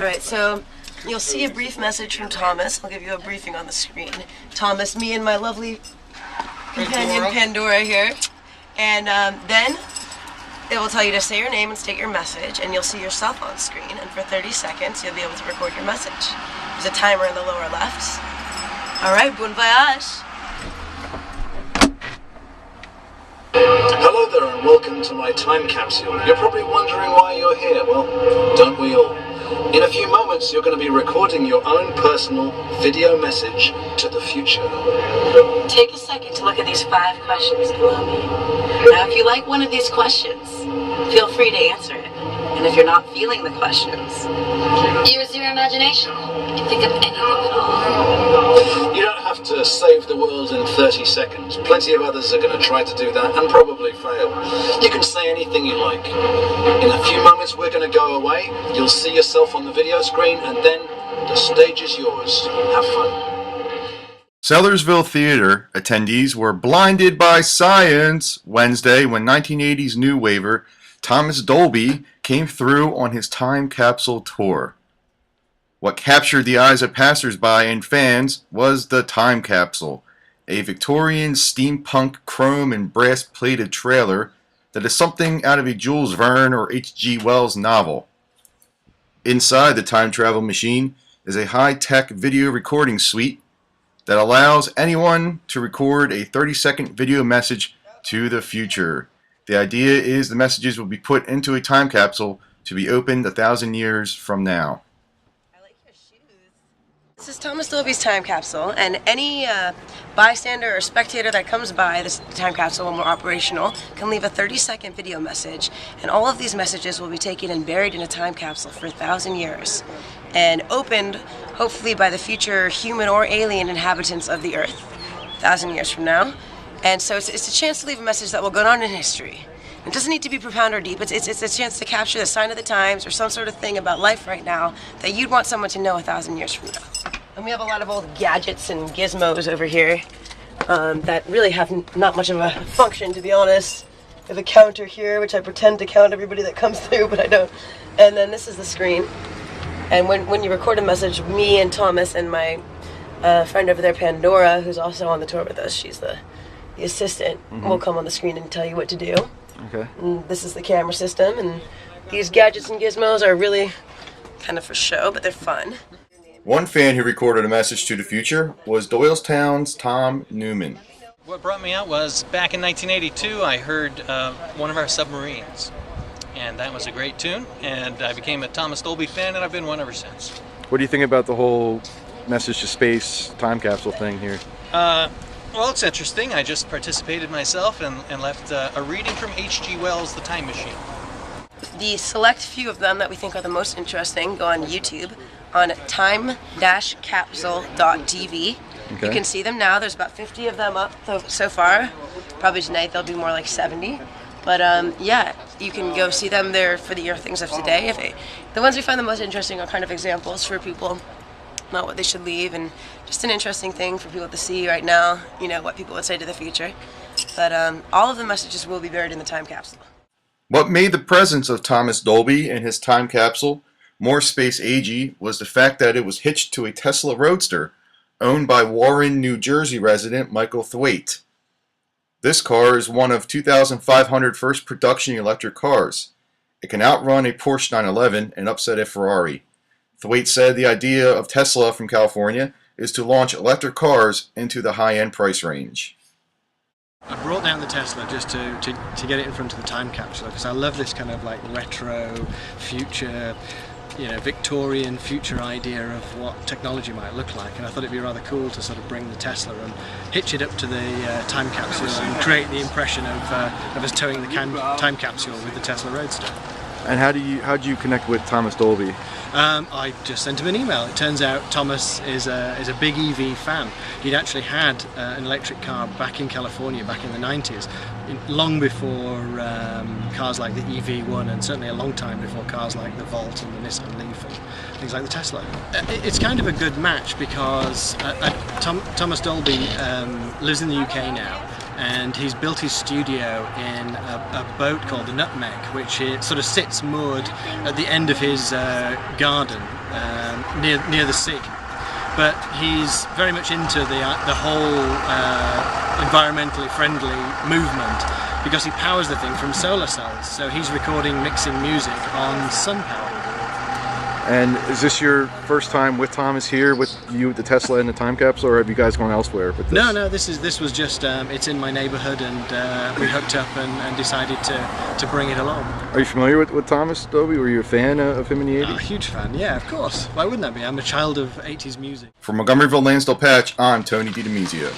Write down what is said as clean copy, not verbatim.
Alright, so you'll see a brief message from Thomas. I'll give you a briefing on the screen. Thomas, me and my lovely companion Pandora here. And then it will tell you to say your name and state your message, and you'll see yourself on screen. And for 30 seconds, you'll be able to record your message. There's a timer in the lower left. Alright, bon voyage. Hello there and welcome to my time capsule. You're probably wondering why you're here. Well, don't we all? In a few moments you're going to be recording your own personal video message to the future. Take a second to look at these 5 questions below me. Now if you like one of these questions, feel free to answer it. And if you're not feeling the questions, use your imagination. You can think of anything at all. You don't have to save the world in 30 seconds. Plenty of others are going to try to do that and probably fail. You can say anything you like. In a few moments we're going to go away. You'll see yourself on the video screen and then the stage is yours. Have fun. Sellersville Theater attendees were blinded by science Wednesday when 1980s new waver Thomas Dolby came through on his Time Capsule tour. What captured the eyes of passersby and fans was the Time Capsule, a Victorian steampunk chrome and brass-plated trailer that is something out of a Jules Verne or H.G. Wells novel. Inside the time travel machine is a high-tech video recording suite that allows anyone to record a 30-second video message to the future. The idea is the messages will be put into a time capsule to be opened 1,000 years from now. I like your shoes. This is Thomas Dolby's time capsule, and any bystander or spectator that comes by this time capsule when we're operational can leave a 30-second video message, and all of these messages will be taken and buried in a time capsule for 1,000 years and opened hopefully by the future human or alien inhabitants of the earth 1,000 years from now. And so it's a chance to leave a message that will go on in history. It doesn't need to be profound or deep. It's a chance to capture the sign of the times or some sort of thing about life right now that you'd want someone to know 1,000 years from now. And we have a lot of old gadgets and gizmos over here that really have not much of a function, to be honest. We have a counter here, which I pretend to count everybody that comes through, but I don't. And then this is the screen. And when you record a message, me and Thomas and my friend over there, Pandora, who's also on the tour with us, she's the assistant, will come on the screen and tell you what to do. Okay. And this is the camera system, and these gadgets and gizmos are really kind of for show, but they're fun. One fan who recorded a message to the future was Doylestown's Tom Newman. What brought me out was back in 1982 I heard one of our submarines, and that was a great tune, and I became a Thomas Dolby fan, and I've been one ever since. What do you think about the whole message to space time capsule thing here? Well, it's interesting. I just participated myself and left a reading from H.G. Wells' The Time Machine. The select few of them that we think are the most interesting go on YouTube on time-capsule.tv. Okay. You can see them now. There's about 50 of them up so far. Probably tonight there'll be more like 70. But yeah, you can go see them there for the things of today. The ones we find the most interesting are kind of examples for people, not what they should leave, and just an interesting thing for people to see right now, you know, what people would say to the future. But all of the messages will be buried in the time capsule. What made the presence of Thomas Dolby and his time capsule more space-agey was the fact that it was hitched to a Tesla Roadster owned by Warren, New Jersey resident Michael Thwaite. This car is one of 2,500 first production electric cars. It can outrun a Porsche 911 and upset a Ferrari. Thwaite said the idea of Tesla from California is to launch electric cars into the high-end price range. I brought down the Tesla just to get it in front of the time capsule because I love this kind of like retro, future, you know, Victorian future idea of what technology might look like, and I thought it'd be rather cool to sort of bring the Tesla and hitch it up to the time capsule and create the impression of us towing the time capsule with the Tesla Roadster. And how do you connect with Thomas Dolby? I just sent him an email. It turns out Thomas is a big EV fan. He'd actually had an electric car back in California back in the 90s, long before cars like the EV1, and certainly a long time before cars like the Volt and the Nissan Leaf and things like the Tesla. It's kind of a good match because Thomas Dolby lives in the UK now, and he's built his studio in a boat called the Nutmeg, which it sort of sits moored at the end of his garden near the sea. But he's very much into the whole environmentally friendly movement because he powers the thing from solar cells. So he's recording, mixing music on sun power. And is this your first time with Thomas here with you at the Tesla and the time capsule, or have you guys gone elsewhere with this? No, this was just it's in my neighborhood, and we hooked up and decided to bring it along. Are you familiar with Thomas Dolby? Were you a fan of him in the 80s? Oh, huge fan, yeah, of course. Why wouldn't I be? I'm a child of 80s music. From Montgomeryville, Lansdale Patch, I'm Tony DiDemizio.